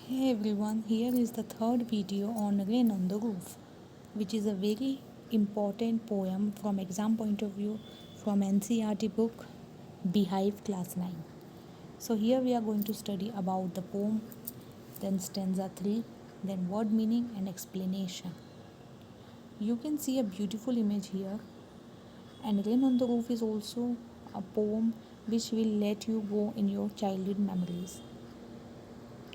Hey everyone, here is the third video on Rain on the Roof, which is a very important poem from exam point of view from NCERT book Beehive Class 9. So here we are going to study about the poem, then stanza 3, then word meaning and explanation. You can see a beautiful image here, and Rain on the Roof is also a poem which will let you go in your childhood memories.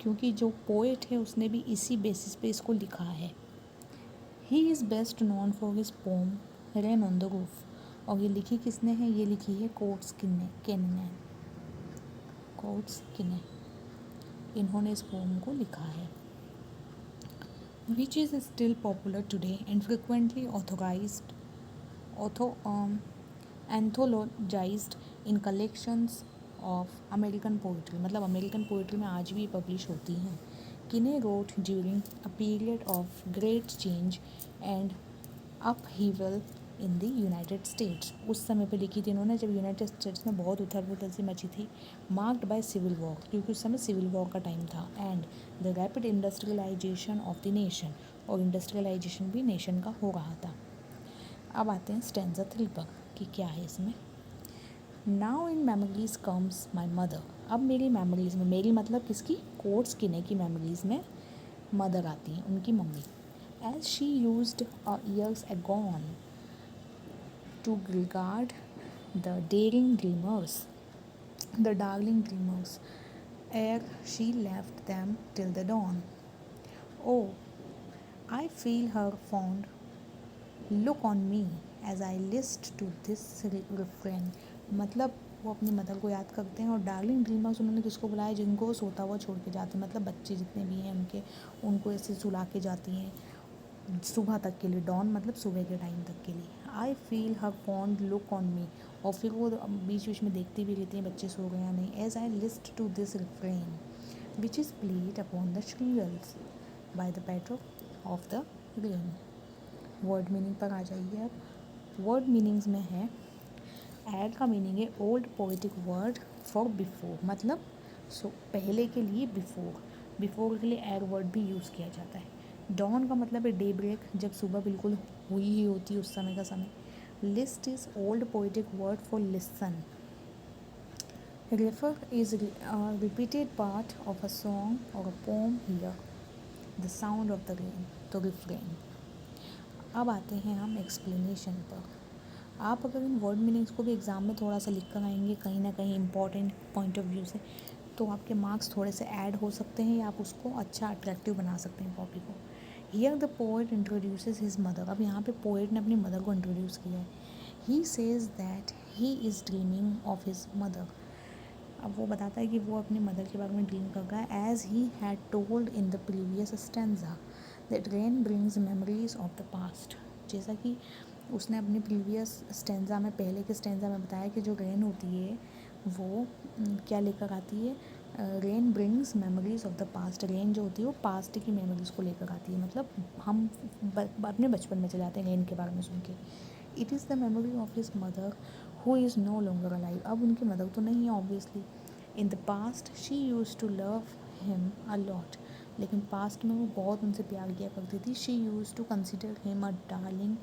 क्योंकि जो poet है उसने भी इसी basis पे इसको लिखा है. He is best known for his poem rain on the roof. और ये लिखी किसने है? ये लिखी है कोट्स किने. इन्होंने इस पोम को लिखा है. Which is still popular today and frequently anthologized in collections of American poetry. मतलब अमेरिकन पोइट्री में आज भी पब्लिश होती हैं. किने wrote during a period of great change and upheaval in the United States. उस समय पे लिखी थी इन्होंने जब यूनाइटेड स्टेट्स में बहुत उथल पुथल सी मची थी, मार्क्ड बाय सिविल वॉर, क्योंकि उस समय सिविल वॉर का टाइम था, and the rapid industrialisation of the nation. और इंडस्ट्रियलाइजेशन भी नेशन का हो रहा था. अब आते हैं स्टैंजा 3 पर कि क्या है इसमें. Now in memories comes my mother. अब मेरी मेमोरीज में, मेरी मतलब किसकी? कोट्स किने की मेमोरीज में मदर आती हैं, उनकी mummy. As she used years agone to regard the darling dreamers, ere she left them till the dawn. Oh, I feel her fond look on me as I list to this refrain. मतलब वो अपनी mother को याद करते हैं. और darling dreamers उन्होंने किसको बुलाया? जिनको सोता हुआ छोड़ के जाते हैं, मतलब बच्चे जितने भी हैं उनको ऐसे सुला के जाती हैं सुबह तक के लिए. डॉन मतलब सुबह के टाइम तक के लिए. I feel her fond look on me. और फिर वो बीच बीच में देखती भी रहती हैं बच्चे सो गए या नहीं. As I list to this refrain which is played upon the shingles by the patter of the rain. Word meaning पर आ जाइए. अब वर्ड मीनिंग्स में है, एड का मीनिंग है old poetic word for before. मतलब पहले के लिए बिफोर के लिए एड वर्ड भी यूज़ किया जाता है. डॉन का मतलब है डे ब्रेक, जब सुबह बिल्कुल हुई ही होती है उस समय का समय. List is old poetic word for listen. Refrain is repeated part of a song और a poem hear the sound of the rain. तो रिफ्रेन. अब आते हैं हम एक्सप्लेनेशन पर. आप अगर इन वर्ड मीनिंग्स को भी एग्ज़ाम में थोड़ा सा लिख कर आएंगे कहीं ना कहीं इंपॉर्टेंट पॉइंट ऑफ व्यू से, तो आपके मार्क्स थोड़े से ऐड हो सकते हैं या आप उसको अच्छा अट्रैक्टिव बना सकते हैं कॉपी को. Here the poet introduces his mother. अब यहाँ पे पोएट ने अपनी मदर को इंट्रोड्यूस किया है. He says that he is dreaming of his mother. अब वो बताता है कि वो अपनी मदर के बारे में ड्रीम कर रहा है. As he had told in the previous stanza that rain brings memories of the past. जैसा कि उसने अपनी प्रीवियस स्टैंजा में, पहले के स्टैंजा में बताया कि जो रेन होती है वो क्या लेकर आती है? Rain brings memories of the past. Rain जो होती है वो पास्ट की मेमोरीज को लेकर आती है. मतलब हम अपने बचपन में चले जाते हैं रेन के बारे में सुन के. It is the memory of his mother who is no longer alive. अब उनकी मदर तो नहीं है obviously. In the past she use to love him a lot. लेकिन पास्ट में वो बहुत उनसे प्यार किया करती थी. She use to consider him a darling.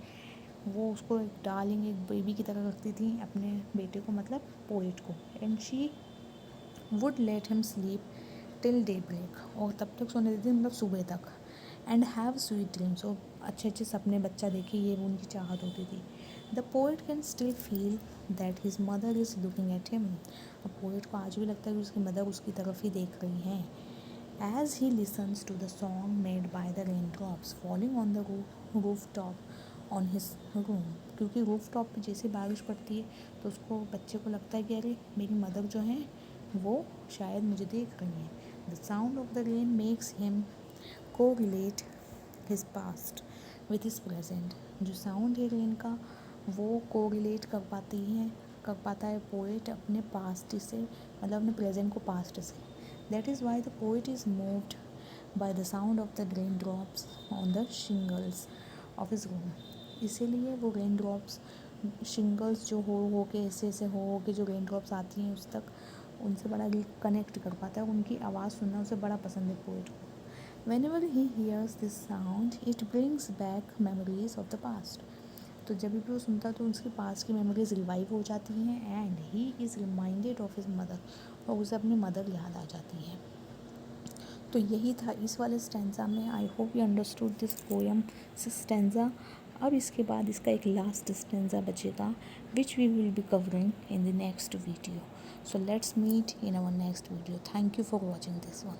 वो उसको एक डार्लिंग, एक बेबी की तरह रखती थी अपने बेटे को, मतलब पोएट को. And she would let him sleep till daybreak. और तब तक सोने देती थी, मतलब सुबह तक. And have sweet dreams. और अच्छे अच्छे सपने बच्चा देखे, ये उनकी चाहत होती थी. The poet can still feel that his mother is looking at him. अब पोएट को आज भी लगता है कि उसकी मदर उसकी तरफ ही देख रही हैं. As he listens to the song made by the raindrops falling on the rooftop on his room. क्योंकि रूफ टॉप पर जैसे बारिश पड़ती है तो उसको, बच्चे को लगता है कि अरे मेरी मदर जो है वो शायद मुझे देख रही हैं. The sound of the rain makes him को relate his past with his present. जो साउंड है रेन का वो को रिलेट कर पाता है पोएट अपने पास्ट से, मतलब अपने प्रेजेंट को पास्ट से. That is why the poet is moved by the sound of the raindrops on the shingles of his room. इसीलिए वो raindrops, shingles जो हो के ऐसे हो के जो raindrops आती हैं उस तक, उनसे बड़ा कनेक्ट कर पाता है. उनकी आवाज़ सुनना उसे बड़ा पसंद है पोएट को. Whenever he hears this sound, it brings back memories of the past. तो जब भी वो सुनता तो उसकी पास्ट की मेमोरीज रिवाइव हो जाती हैं and he is reminded of his mother, और उसे अपनी मदर याद आ जाती है। तो यही था इस वाले स्टेंजा में। I hope you understood this poem stanza. अब इसके बाद इसका एक लास्ट स्टेंजा बचेगा which we will be covering in the next video. So let's meet in our next video. Thank you for watching this one.